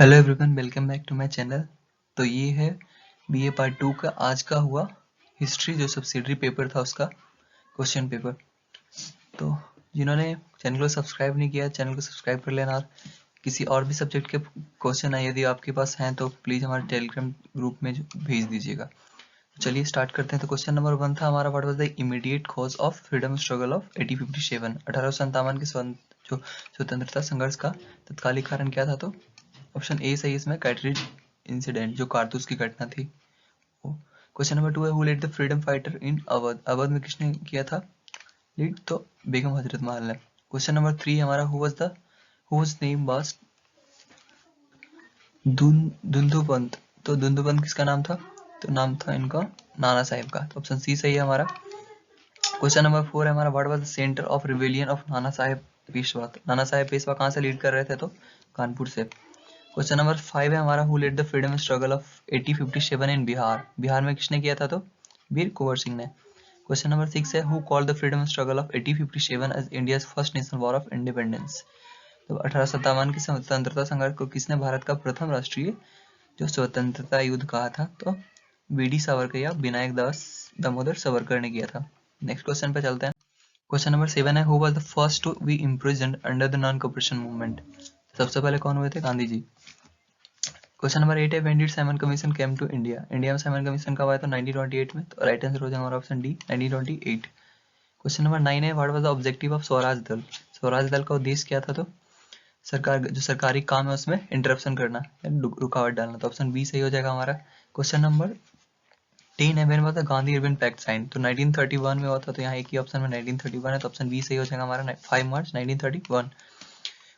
Hello everyone, welcome back to my channel. तो ये है बीए पार्ट 2 का आज का हुआ हिस्ट्री जो सब्सिडरी पेपर था उसका क्वेश्चन पेपर। तो जिन्होंने चैनल को सब्सक्राइब नहीं किया चैनल को सब्सक्राइब कर लेना, और किसी और भी सब्जेक्ट के क्वेश्चन है यदि आपके पास हैं तो प्लीज़ हमारे टेलीग्राम ग्रुप में भेज दीजिएगा। चलिए स्टार्ट करते हैं। तो क्वेश्चन नंबर 1 था हमारा, what was the immediate cause of freedom struggle of 1857, 1857 के जो स्वतंत्रता संघर्ष का तत्कालिक कारण क्या था? तो ऑप्शन ए सही इसमें, कैटरेज इंसिडेंट, जो कारतूस की घटना थी। क्वेश्चन नंबर 2 है, who led the freedom fighter in Awadh, Awadh में किसने किया था लीड? तो बेगम हजरत महल ने। क्वेश्चन नंबर 3 हमारा, हुज नेम वाज दुंदुपंत, तो दुंदुपंत किसका नाम था? तो नाम था इनका नाना साहेब का। तो ऑप्शन सी सही है हमारा। क्वेश्चन नंबर 4 है हमारा, what was the centre of rebellion of Nana Saheb Peshwa, Nana Saheb Peshwa कहाँ से लीड कर रहे थे? तो कानपुर से। क्वेश्चन नंबर 5 है हमारा, who led the freedom struggle of 1857 in Bihar, Bihar में किसने किया था? तो वीर कुंवर सिंह ने। क्वेश्चन नंबर 6 है, who called the freedom struggle of 1857 as India's first national war of independence, तो 1857 की स्वतंत्रता संघर्ष को किसने भारत का प्रथम राष्ट्रीय जो स्वतंत्रता युद्ध कहा था? तो वीडी सावरकर या विनायक दास दामोदर सावरकर ने किया था। नेक्स्ट क्वेश्चन पे चलते हैं। क्वेश्चन नंबर 7 है, who was the first to be imprisoned under the non cooperation movement, सबसे पहले कौन हुए थे? गांधी जी। क्वेश्चन नंबर 8 है, when did Simon commission came to India, India में साइमन कमीशन कब आया? तो 1928 में। तो राइट आंसर हो जाएगा हमारा ऑप्शन डी, 1928। क्वेश्चन नंबर 9 है, what was the objective of Swaraj दल, स्वराज दल का उद्देश्य क्या था? तो सरकार जो सरकारी काम है उसमें इंटरप्शन करना या रुकावट डालना। तो ऑप्शन बी सही हो जाएगा हमारा। क्वेश्चन नंबर 10 है, when was the Gandhi Irwin pact sign, तो 1931 में हुआ था। तो यहाँ एक ही ऑप्शन में 1931 है, तो ऑप्शन बी सही हो जाएगा हमारा, 5 मार्च 1931।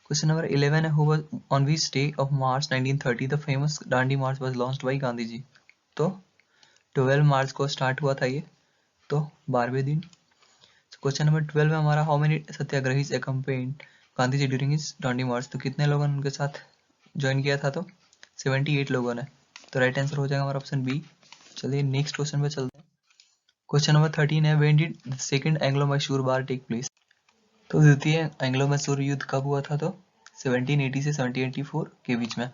Question number 11 है, who was on which day of March 1930 the famous Dandi March was launched by Gandhi ji, तो 12 मार्च को स्टार्ट हुआ था ये, तो 12वें दिन। क्वेश्चन नंबर 12 है हमारा, how many satyagrahis accompanied Gandhi ji during his Dandi march, तो कितने लोगों ने उनके साथ ज्वाइन किया था? तो 78 लोगों ने। तो राइट आंसर हो जाएगा हमारा ऑप्शन बी। चलिए नेक्स्ट क्वेश्चन पे चलते हैं। क्वेश्चन नंबर 13 है, when did the second Anglo Mysore war take place, तो द्वितीय एंग्लो मैसूर युद्ध कब हुआ था? तो 1780 से 1784 के बीच में।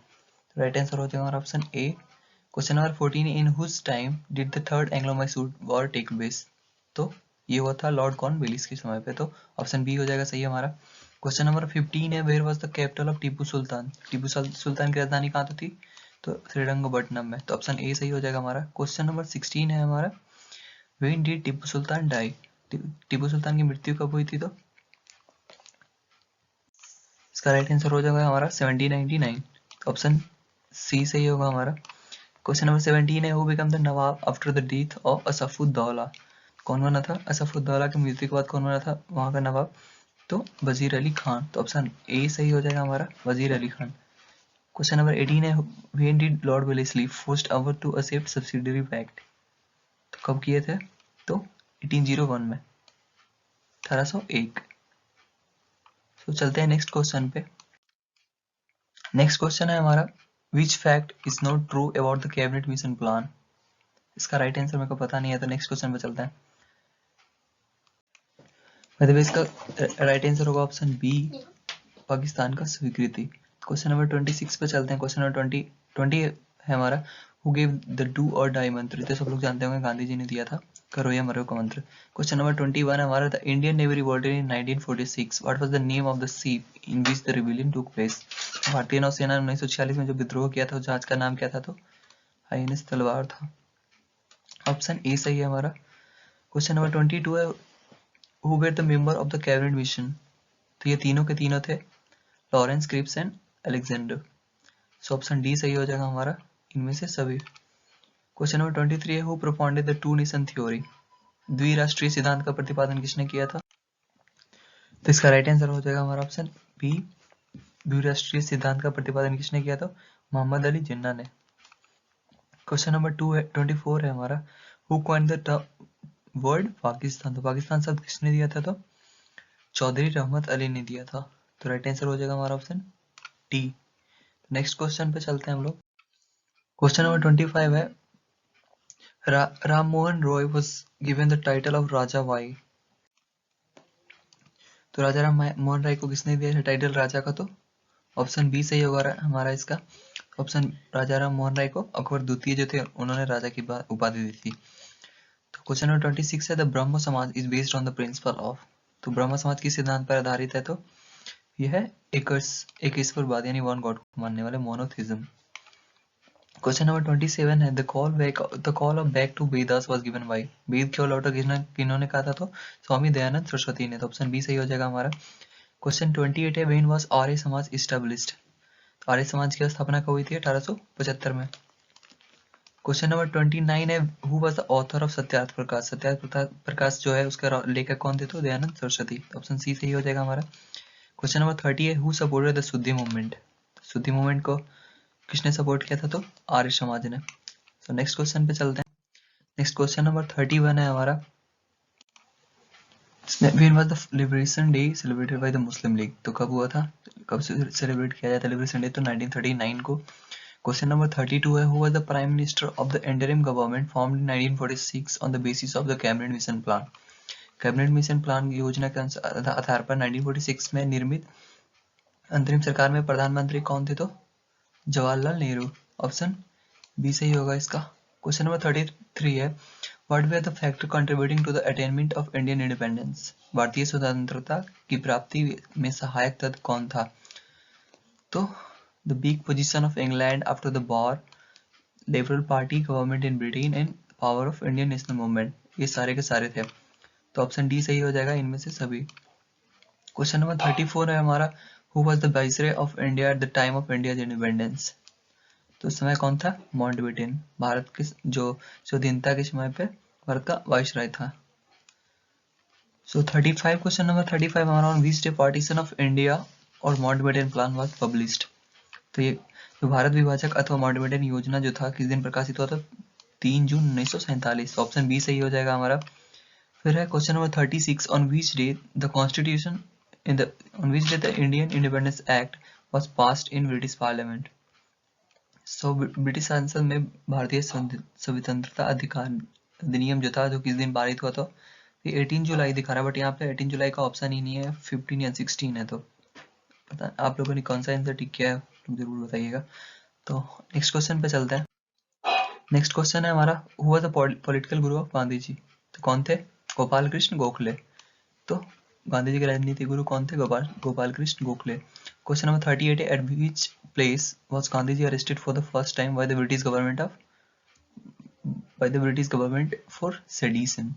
राइट आंसर हो जाएगा हमारा option A. Question number 14, in whose time did the third Anglo Mysore war take place, तो ये हुआ था लॉर्ड कॉर्नवालिस के समय पे। तो ऑप्शन बी हो जाएगा सही हमारा। क्वेश्चन नंबर 15 है, where was the capital of Tipu Sultan, Tipu Sultan की राजधानी कहाँ थी? तो श्रीरंगपट्टनम में। तो ऑप्शन ए सही हो जाएगा हमारा। क्वेश्चन नंबर 16 है हमारा, when did Tipu Sultan die, Tipu Sultan की मृत्यु कब हुई थी? तो इसका राइट आंसर हो जाएगा हमारा 1799। ऑप्शन सी सही होगा हमारा। क्वेश्चन नंबर 17 है, who become the nawab after the death of Asafuddaula, कौन बना था असफुद्दौला की मृत्यु के बाद? कौन बना था वहां का नवाब? तो वजीर अली खान। तो ऑप्शन ए सही हो जाएगा हमारा, वजीर अली खान। क्वेश्चन नंबर 18 है, when did lord Wellesley forced our to accept subsidiary pact, तो कब किए थे? तो 1801 में, 1801। तो चलते हैं नेक्स्ट क्वेश्चन पे। नेक्स्ट क्वेश्चन है हमारा, which fact is not true about the cabinet mission plan, इसका राइट आंसर मेरे को पता नहीं है। तो नेक्स्ट क्वेश्चन पे चलते हैं। मतलब इसका राइट आंसर होगा ऑप्शन बी, पाकिस्तान का स्वीकृति। क्वेश्चन नंबर 26 पे चलते हैं। क्वेश्चन नंबर 20 है हमारा, हु गिव द डू और डाई मंत्र, तो सब लोग जानते होंगे गांधी जी ने दिया था करो या मरो का मंत्र। क्वेश्चन नंबर 21 है हमारा, the Indian navy revolted in 1946, what was the name of the ship in which the rebellion took place, भारतीय नौसेना ने 1946 में जो विद्रोह किया था उस जहाज का नाम क्या था? तो आईएनएस तलवार था। ऑप्शन ए सही है हमारा। क्वेश्चन नंबर 22 है, who were the member of the cabinet mission, तो ये तीनों के तीनों थे Lawrence, Cripps and Alexander. So option D सही हो जाएगा हमारा इनमें से सभी। क्वेश्चन नंबर 23 है, who propounded the two nation theory, द्विराष्ट्रीय सिद्धांत का प्रतिपादन किसने किया था? तो इसका राइट आंसर हो जाएगा हमारा ऑप्शन बी, द्विराष्ट्रीय सिद्धांत का प्रतिपादन किसने किया था? मोहम्मद अली जिन्ना ने। क्वेश्चन नंबर 24 है हमारा, who coined the word Pakistan, तो पाकिस्तान शब्द किसने दिया था? तो चौधरी रहमत अली ने दिया था। तो राइट आंसर हो जाएगा हमारा ऑप्शन डी। नेक्स्ट क्वेश्चन पे चलते हैं हम लोग। क्वेश्चन नंबर 25 है, Ram Mohan Roy was given the title of Raja by, तो राजा राम मोहन राय को किसने दिया था टाइटल राजा का? तो ऑप्शन बी सही होगा हमारा इसका। ऑप्शन राजा राम मोहन राय को अकबर द्वितीय जो थे उन्होंने राजा की उपाधि दी थी। तो क्वेश्चन नंबर 26 है द ब्रह्म समाज is based on the principle of. तो ब्रह्म समाज किस सिद्धांत पर आधारित है? तो यह है एक ईश्वरवाद यानी वन गॉड को मानने वाले मोनोथिज्म। क्वेश्चन नंबर 27 है the call of back to Vedas was given by. वेद क्यों लौटो किन्होंने कहा था? तो स्वामी दयानंद सरस्वती ने। तो ऑप्शन बी सही हो जाएगा हमारा। क्वेश्चन 28 है when was Arya Samaj established. Arya Samaj की स्थापना कब हुई थी? 1875 में। क्वेश्चन नंबर 29 है who was the author of Satyarth Prakash. Satyarth Prakash जो है उसका लेखक कौन थे? तो दयानंद सरस्वती। ऑप्शन सी सही हो जाएगा हमारा। क्वेश्चन नंबर 30 है हु सपोर्टेड द शुद्धि मूवमेंट। शुद्धि मूवमेंट को किसने सपोर्ट किया था? तो आर्य समाज ने। तो नेक्स्ट क्वेश्चन पे चलते हैं। नेक्स्ट क्वेश्चन नंबर 31 है हमारा when was the liberation day celebrated by the Muslim league. तो कब हुआ था? कब सेलिब्रेट किया जाता है लिबरेशन डे? तो 1939 को। क्वेश्चन नंबर 32 है who was the prime minister of the interim government formed in 1946 on the basis of the cabinet mission plan. Cabinet mission plan योजना के आधार पर 1946 में निर्मित अंतरिम सरकार में प्रधानमंत्री कौन थे? तो जवाहरलाल नेहरू। ऑप्शन बी सही होगा इसका। क्वेश्चन नंबर 33 है what were the factor contributing to the attainment of Indian independence. भारतीय स्वतंत्रता की प्राप्ति में सहायक तत्व कौन था? तो the weak position of England after the war, liberal party government in Britain and power of Indian national movement. ये सारे के सारे थे। तो ऑप्शन डी सही हो जाएगा इनमें से सभी। क्वेश्चन नंबर 34 है हमारा who was the viceroy of India at the time of India's independence. तो उस समय कौन था? माउंटबेटन। भारत के जो स्वाधीनता के समय पे भारत का वाइसरॉय था। सो 35 क्वेश्चन नंबर 35 हमारा on which day partition of India और माउंटबेटन प्लान वाज पब्लिश्ड। तो ये जो भारत विभाजक अथवा माउंटबेटन योजना जो था किस दिन प्रकाशित हुआ था? 3 जून 1947। ऑप्शन बी सही हो जाएगा हमारा। फिर है question number 36 on which day the constitution on which day the Indian independence act was passed in British parliament. British संसद में भारतीय स्वतंत्रता अधिकार अधिनियम जो था जो किस दिन पारित हुआ था? ये 18 जुलाई दिखा रहा है बट यहाँ पे 18 जुलाई का ऑप्शन ही नहीं है, 15 या 16 है। तो पता आप लोगों ने कौन सा आंसर टिक किया है जरूर बताइएगा। तो नेक्स्ट क्वेश्चन पे चलते हैं। नेक्स्ट क्वेश्चन है हमारा who was the political Guru of Gandhi ji. तो कौन थे? गोपाल कृष्ण गोखले। तो गांधी जी के राजनीतिक गुरु कौन थे? गोपाल कृष्ण गोखले। क्वेश्चन नंबर 38 है at which place was Gandhi ji arrested for the first time by the British government for sedition.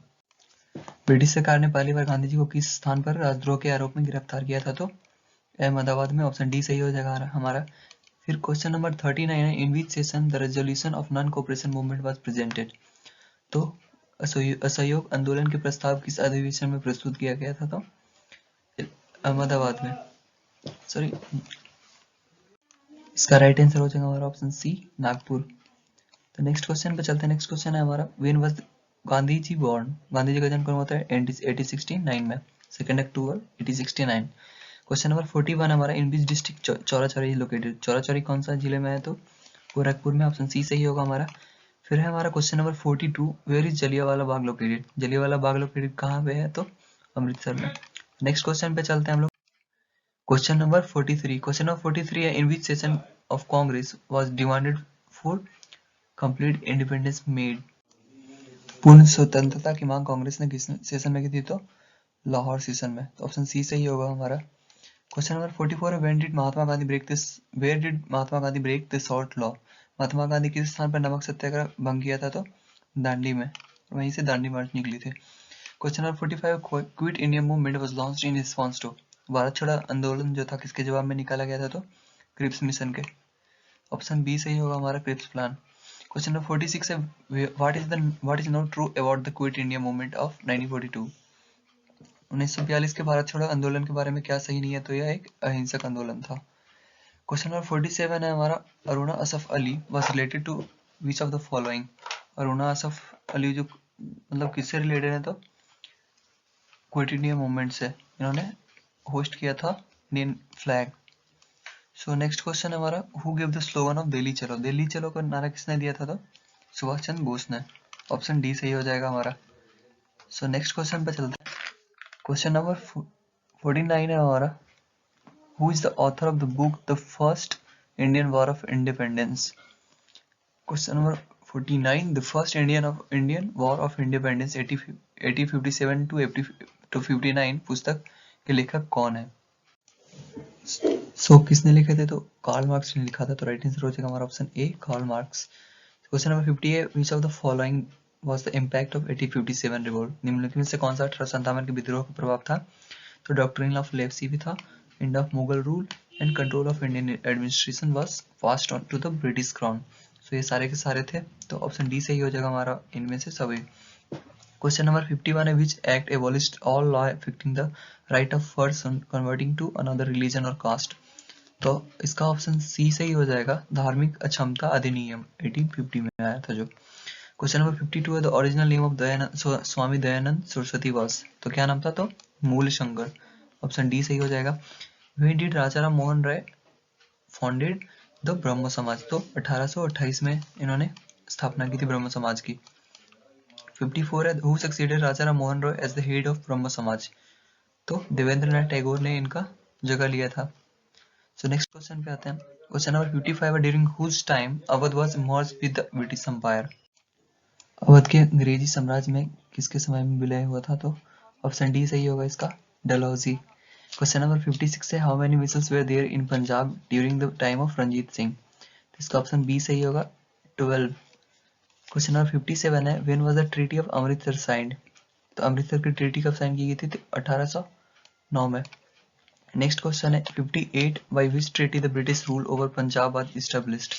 British सरकार ने पहली बार गांधी जी को किस स्थान पर राजद्रोह के आरोप में गिरफ्तार किया था? तो अहमदाबाद में। ऑप्शन डी सही हो जाएगा हमारा। फिर क्वेश्चन नंबर 39 है in which session the resolution of non cooperation movement was presented. तो असहयोग आंदोलन के प्रस्ताव किस अधिवेशन में प्रस्तुत किया गया था? तो अहमदाबाद में। सॉरी, इसका राइट आंसर हो जाएगा हमारा ऑप्शन सी नागपुर। तो नेक्स्ट क्वेश्चन पे चलते हैं। नेक्स्ट क्वेश्चन है हमारा when was Gandhi ji born. Gandhi ji का जन्म कब होता है? 1869 में, 2 अक्टूबर 1869। क्वेश्चन नंबर 41 हमारा in which district Chaura Chauri located. Chaura Chauri कौन सा जिले में है? तो गोरखपुर में। ऑप्शन सी सही होगा हमारा। फिर है हमारा question number 42 where is Jallianwala Bagh located. Jallianwala Bagh located कहाँ पे है? तो अमृतसर में। नेक्स्ट क्वेश्चन पे चलते हैं हम लोग। Question number 43। क्वेश्चन नंबर 43 है in which session of Congress was demanded for complete independence made. पूर्ण स्वतंत्रता की मांग कांग्रेस ने किस सेशन में की थी? तो लाहौर सेशन में। तो ऑप्शन सी सही होगा हमारा। क्वेश्चन नंबर 44 है where did Mahatma Gandhi break the salt law. Mahatma Gandhi किस स्थान पर नमक सत्याग्रह भंग किया था? तो दांडी में। वहीं से दांडी मार्च निकली थी। Question number 45 quit India movement was launched in response to. Bharat छोड़ो आंदोलन जो था किसके जवाब में निकाला गया था? तो क्रिप्स मिशन के। ऑप्शन बी सही होगा हमारा क्रिप्स प्लान। क्वेश्चन नंबर 46 है what is not true about the quit India movement of 1942। 1942 के भारत छोड़ो आंदोलन के बारे में क्या सही नहीं है? तो यह एक अहिंसक आंदोलन था। क्वेश्चन नंबर 47 है हमारा Aruna Asaf Ali was related to which of the following. Aruna Asaf Ali जो मतलब किससे रिलेटेड है? तो क्विट इंडिया मूवमेंट से। इन्होंने होस्ट किया था Indian flag. So next question हमारा who give the slogan of Delhi Chalo. Delhi चलो का नारा किसने दिया था? तो सुभाष चंद्र बोस ने। ऑप्शन डी सही हो जाएगा हमारा। सो नेक्स्ट क्वेश्चन पे चलते हैं। क्वेश्चन नंबर 49 है हमारा who is the author of the book the first Indian war of independence. Question number 49, the first Indian war of independence 1857 to 59 पुस्तक के लेखक कौन है? किसने लिखे थे? तो कार्ल मार्क्स ने लिखा था। तो राइट आंसर हो जाएगा हमारा option A, Karl Marx. Question number 50 है, which of the following was the impact of 1857 revolt? निम्नलिखित में से कौन सा 1857 के विद्रोह का प्रभाव था? तो डॉक्ट्रिन ऑफ लेप्सी भी था, and of Mughal rule and control of Indian administration was passed on to the British crown. So ये सारे के सारे थे, तो ऑप्शन डी सही हो जाएगा हमारा इनमें से सभी। क्वेश्चन नंबर 51 है, which act abolished all law affecting the right of person converting to another religion और कास्ट? तो इसका ऑप्शन सी सही हो जाएगा, धार्मिक अक्षमता अधिनियम 1850 में आया था जो। क्वेश्चन नंबर 52 है, the original name of Dayanand Swami Dayanand Saraswati was? तो क्या नाम था? तो मूल शंकर। ऑप्शन डी सही हो जाएगा। When did Rajaram Mohan Roy founded the Brahmo Samaj? तो 1828 में इन्होंने स्थापना की थी ब्रह्म समाज की। 54 है, who succeeded Rajaram Mohan Roy as the head of Brahmo Samaj? तो देवेंद्रनाथ टैगोर ने इनका जगह लिया था। सो नेक्स्ट क्वेश्चन पे आते हैं। क्वेश्चन नंबर 55 है, during whose time Awadh was merged with the British empire? Awadh के अंग्रेजी साम्राज्य में किसके समय में विलय हुआ था? तो ऑप्शन डी सही होगा इसका, डलहौजी। क्वेश्चन नंबर 56 है, how many misls were there in Punjab during the time of Ranjit Singh? तो इसका ऑप्शन बी सही होगा, 12। क्वेश्चन नंबर 57 है, when was the treaty of Amritsar signed? तो अमृतसर की ट्रीटी कब साइन की गई थी? तो 1809 में। नेक्स्ट क्वेश्चन है 58, by which treaty the British rule over Punjab was established?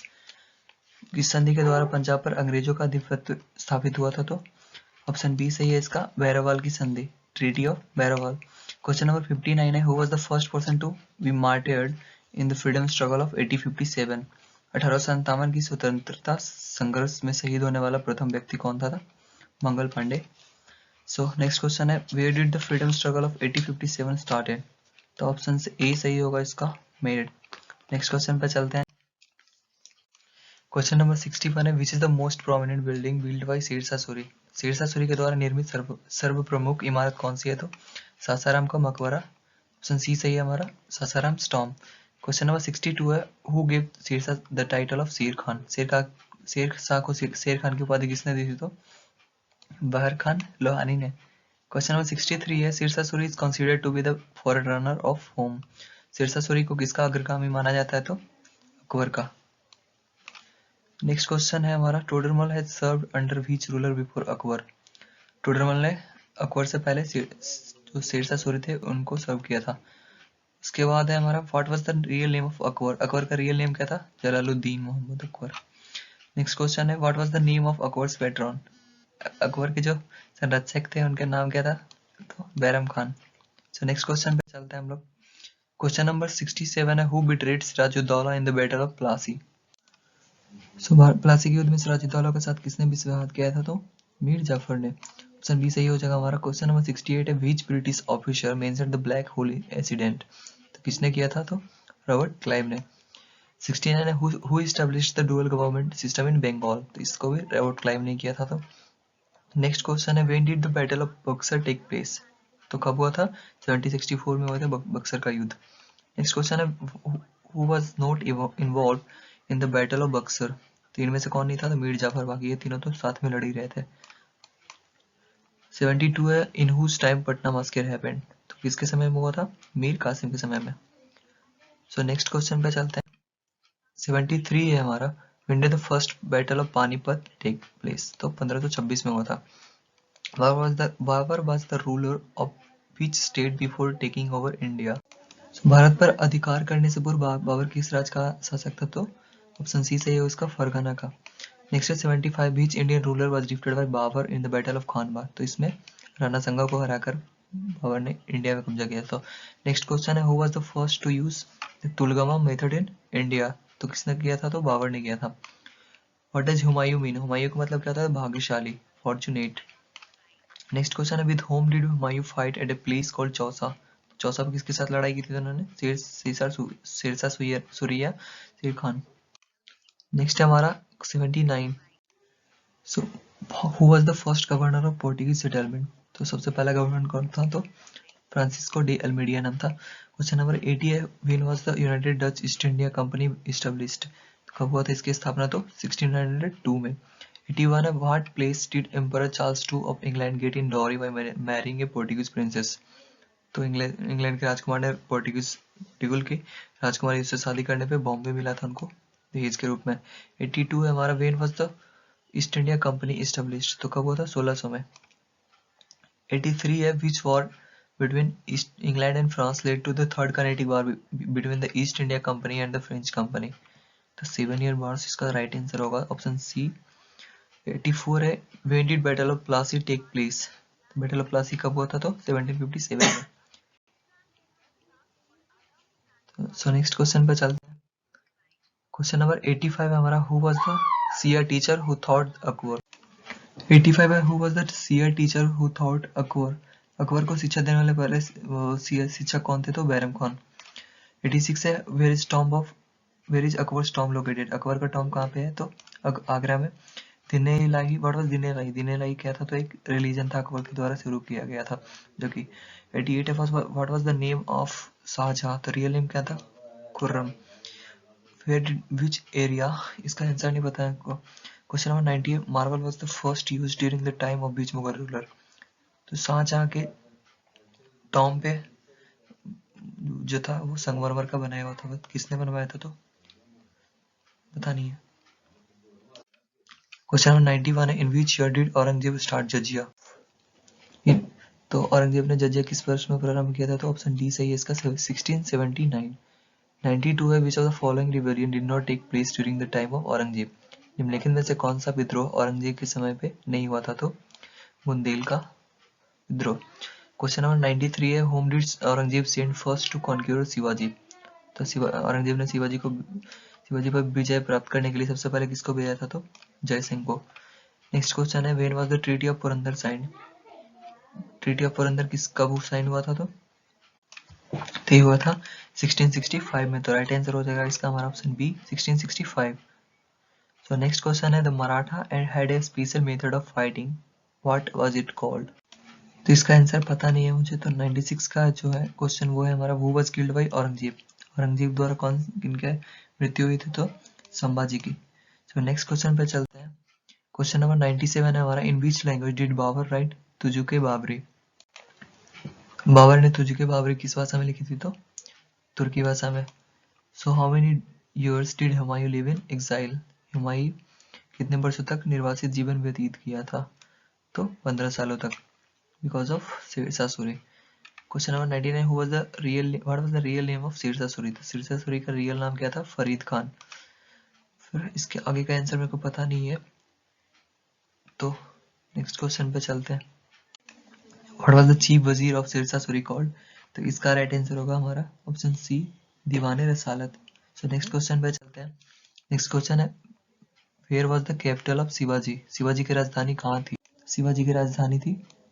किस संधि के द्वारा पंजाब पर अंग्रेजों का आधिपत्य स्थापित हुआ था? तो ऑप्शन बी सही है इसका, बैरावाल की संधि, treaty of Bhairowal. Question number 59 है, who was the first person to be martyred in the freedom struggle of 1857? 1857 की स्वतंत्रता संघर्ष में शहीद होने वाला प्रथम व्यक्ति कौन था? Mangal Pandey. So next question है, where did the freedom struggle of 1857 started? तो ऑप्शन ए सही होगा इसका, मेरठ। नेक्स्ट क्वेश्चन पे चलते हैं। क्वेश्चन नंबर 61 है, which is the most prominent building build by Sher Shah Suri? Sher Shah Suri के द्वारा निर्मित सर्व प्रमुख इमारत कौन सी है? तो सासाराम का मकबरा। ऑप्शन सी सही है हमारा, सासाराम स्टॉम। क्वेश्चन नंबर 62 है, who give Sher Shah the title of Sher Khan? Sher Shah को शेर खान की उपाधि किसने दी थी? तो बहर खान लोहानी ने। क्वेश्चन नंबर 63 है, Sher Shah Suri is considered to be the forerunner of whom? Sher Shah Suri को किसका अग्रगामी माना जाता है? तो अकबर का। नेक्स्ट क्वेश्चन है हमारा, Todarmal has served under which ruler before Akbar? Todarmal ने अकबर से पहले जो शेरशाह सूरी थे उनको सर्व किया था। उसके बाद है हमारा, what was the real name of Akbar? Akbar का रियल नेम क्या था? जलालुद्दीन मोहम्मद अकबर। नेक्स्ट क्वेश्चन है, what was the name of Akbar's patron? Akbar के जो संरक्षक थे उनका नाम क्या था? तो Bairam Khan. So next question पे चलते हैं हम लोग। क्वेश्चन नंबर 67 है, who betrayed Sirajuddaula in the battle of Plassey? So Plassey के युद्ध में सिराजुद्दौला के साथ किसने विश्वासघात किया था? तो मीर जाफर ने। ऑप्शन बी सही हो जाएगा हमारा। क्वेश्चन नंबर 68 है, which British officer mentioned the black hole incident? तो किसने किया था? तो रॉबर्ट क्लाइव ने। 69 है, who established the dual government system in Bengal? तो इसको भी रॉबर्ट क्लाइव ने किया था। तो नेक्स्ट क्वेश्चन है, when did the battle of Buxar take place? तो कब हुआ था? 1764 में हुआ था बक्सर का युद्ध। नेक्स्ट क्वेश्चन है, who was not involve in the battle of Buxar? तो इनमें से कौन नहीं था? तो मीर जाफर, बाकी ये तीनों तो साथ में लड़ ही रहे थे। 72 है, in whose time Patna massacre happened? तो किसके समय में हुआ था? मीर कासिम के समय में। सो नेक्स्ट क्वेश्चन पे चलते हैं। 73 है हमारा, when did the first battle of Panipat take place? तो 1526 में हुआ था। Babur was the ruler of which state before taking over India? Bharat पर अधिकार करने से पूर्व बाबर किस राज्य का शासक था? तो ऑप्शन सी सही है उसका, फरगना का। नेक्स्ट है 75, which Indian ruler was defeated by Babur in the battle of Khanwa? तो इसमें राणा संगा को हराकर बाबर ने इंडिया में कब्जा किया। तो नेक्स्ट क्वेश्चन है, who was the first to use the Tulughma method in India? तो किसने किया था? तो बाबर ने किया था। What does Humayun mean? Humayun का मतलब क्या था? भाग्यशाली, फॉर्चुनेट। नेक्स्ट क्वेश्चन है, with whom did Humayun fight at a place called Chausa? Chausa पर किसके साथ लड़ाई की थी उन्होंने? शेरशाह सूरिया शेर खान। नेक्स्ट है हमारा 79, so who was the first governor of Portuguese settlement? तो सबसे पहला गवर्नर कौन था? तो फ्रांसिस्को डे अल्मेडिया नाम था। क्वेश्चन नंबर 80 है, when was the United Dutch east India company established? कब हुआ था इसकी स्थापना? तो 1602 में। 81 है, what place did emperor Charles II of England get in dowry by marrying a Portuguese princess? तो इंग्लैंड के राजकुमार ने पोर्टुगल की राजकुमारी से शादी करने पे बॉम्बे मिला था उनको दहेज के रूप में। 82 है हमारा, when was the east India company established? तो कब हुआ था? 1600 में। 83 है, विच war between England and France led to the Third Carnatic War between the East India Company and the French Company? तो 7 year wars इसका राइट आंसर होगा option C. 84 है, when did Battle of Plassey take place? Battle of Plassey कब हुआ था? तो 1757 में। सो next question पे चलते हैं। क्वेश्चन नंबर 85 है हमारा, who was the seer teacher who taught Akbar? 85 है, who was the seer teacher who taught Akbar? Akbar को शिक्षा देने वाले पहले शिक्षक कौन थे? तो बैरम खान। 86 है, where is Akbar's tomb located? Akbar का टॉम कहाँ पे है? तो आगरा में। दिने इलाही, व्हाट वाज दिने इलाही? दिने इलाही क्या था? तो एक रिलीजन था अकबर के द्वारा शुरू किया गया था जो कि। 88 है, what was the name of Shah Jahan? तो रियल नेम क्या था? खुर्रम। Which area? इसका आंसर नहीं पता है आपको। Question number 90, marble was the first used during the time of which Mughal ruler? तो शाहजहां के टॉम पे जो था वो संगमरमर का बनाया हुआ था, बट किसने बनवाया था? तो पता नहीं है। क्वेश्चन नंबर 91 है, in which year did Aurangzeb start jizya? तो औरंगजेब ने जजिया किस वर्ष में प्रारंभ किया था? तो ऑप्शन डी सही है इसका, 1679। 92 है, which of the following rebellion did not take place during the time of Aurangzeb? निम्नलिखित में से कौन सा विद्रोह औरंगजेब के समय पे नहीं हुआ था? तो बुंदेल का विद्रोह। क्वेश्चन नंबर 93 है, whom did Aurangzeb send first to conquer Shivaji? तो औरंगजेब ने शिवाजी पर विजय प्राप्त करने के लिए सबसे पहले किसको भेजा था? तो जय सिंह को। नेक्स्ट क्वेश्चन है, when was the treaty of Purandar sign? Treaty of Purandar कब साइन हुआ था? तो हुआ था 1665 में। तो राइट आंसर हो जाएगा इसका हमारा option B, 1665। So next question है, the Maratha and had a special method of fighting, what was it called? तो इसका आंसर पता नहीं है मुझे। तो 96 का जो है क्वेश्चन वो है हमारा, who was killed by Aurangzeb? Aurangzeb द्वारा कौन किनके मृत्यु हुई थी? तो संभाजी की। सो नेक्स्ट क्वेश्चन पे चलते हैं। क्वेश्चन नंबर 97 है हमारा, in which language did Babur write Tuzuke Baburi? Babur ने तुजुके बाबरी किस भाषा में लिखी थी? तो तुर्की भाषा में। So how many years did Humayun live in exile? Humayun कितने वर्षों तक निर्वासित जीवन व्यतीत किया था? तो 15 सालों तक, because of Sher Shah Suri. Question number 99, what was the real name of Sher Shah Suri? तो शेरशाह सूरी का रियल नाम क्या था? फरीद खान। फिर इसके आगे का आंसर मेरे को पता नहीं है। तो नेक्स्ट क्वेश्चन पे चलते हैं। व्हाट वाज द चीफ वजीर ऑफ शेरशाह सूरी कॉल्ड? तो इसका राइट आंसर होगा हमारा ऑप्शन सी, दीवाने रसालत। सो नेक्स्ट क्वेश्चन पे चलते हैं। नेक्स्ट क्वेश्चन है, where was the capital of Shivaji? Shivaji की राजधानी कहाँ थी? शिवाजी की राजधानी थी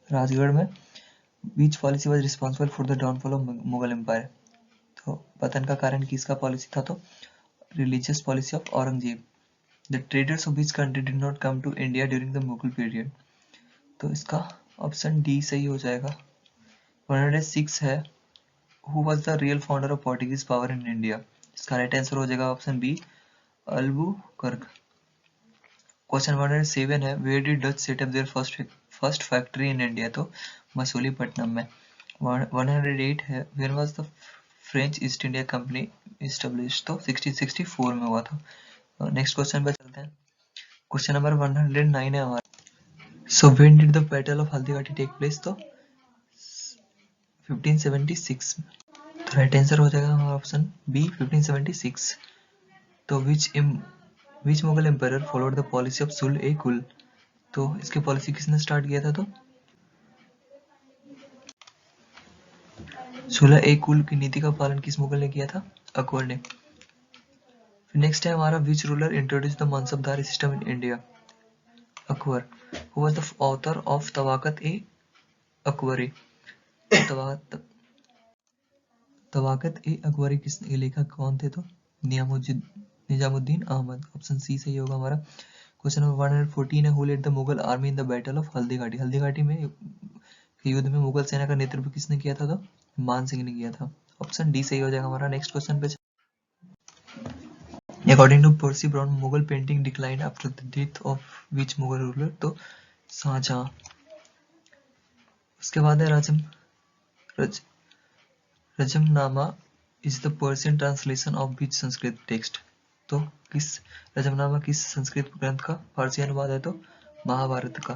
राजगढ़ में। Which policy was responsible for the downfall of Mughal empire? तो पतन का कारण किसका पॉलिसी था? तो religious policy of Aurangzeb. The traders of which country did not come to India during the Mughal period? तो इसका ऑप्शन डी सही हो जाएगा। 106 है, who was the real founder of Portuguese power in India? इसका राइट आंसर हो जाएगा ऑप्शन बी, अल्बुकर्क। क्वेश्चन 107 है, where did Dutch set up their first factory in India? तो मसूलीपट्टनम में। 108 है, where was the French East India company established? तो 1664 में हुआ था। नेक्स्ट क्वेश्चन पे चलते हैं। क्वेश्चन नंबर 109 है हमारा, so when did the battle of Haldighati take place? तो 1576 में। तो राइट आंसर हो जाएगा हमारा ऑप्शन बी, 1576। तो which Mughal empire followed the policy of Sulh-e-Kul? तो इसकी पॉलिसी किसने स्टार्ट किया था? तो सुलह-ए-कुल की नीति का पालन किस मुगल ने किया था? अकबर ने। फिर नेक्स्ट है हमारा, which ruler introduce the Mansabdari system in India? Akbar. Who was the author of Tabaqat-i-Akbari? Tabaqat-i-Akbari किसने लेखक कौन थे? तो निजामुद्दीन अहमद। ऑप्शन सी सही होगा हमारा। क्वेश्चन नंबर 114 है, who led the Mughal army in the battle of Haldighati? Haldighati में युद्ध में मुगल सेना का नेतृत्व किसने किया था? तो मान सिंह ने किया था। ऑप्शन डी सही हो जाएगा हमारा। नेक्स्ट क्वेश्चन पे according to Percy Brown Mughal painting declined after the death of which Mughal ruler? तो शाहजहां। उसके बाद है Razmnama is the Persian translation of which Sanskrit text? तो किस रजमनामा किस संस्कृत ग्रंथ का फारसी अनुवाद है? तो महाभारत का।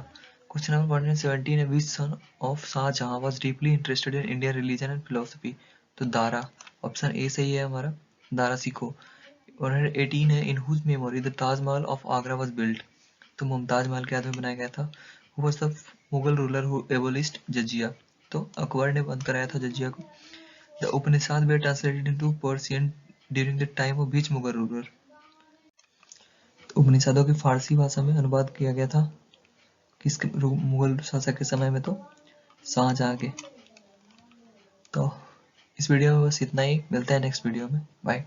क्वेश्चन नंबर 117 है which son of Shah Jahan was deeply interested in Indian religion and philosophy? तो दारा। ऑप्शन ए सही है हमारा, दारा सिको। 118 है in whose memory the Taj Mahal of Agra was built? तो मुमताज महल के याद में बनाया गया था। Who was the Mughal ruler who abolished jizya? तो अकबर ने बंद कराया था जजिया को। The Upanishads were translated into Persian during the time of which Mughal ruler? उपनिषदों की फारसी भाषा में अनुवाद किया गया था किसके मुगल शासक के समय में? तो शाहजहां के। तो इस वीडियो में बस इतना ही, मिलते हैं नेक्स्ट वीडियो में, बाय।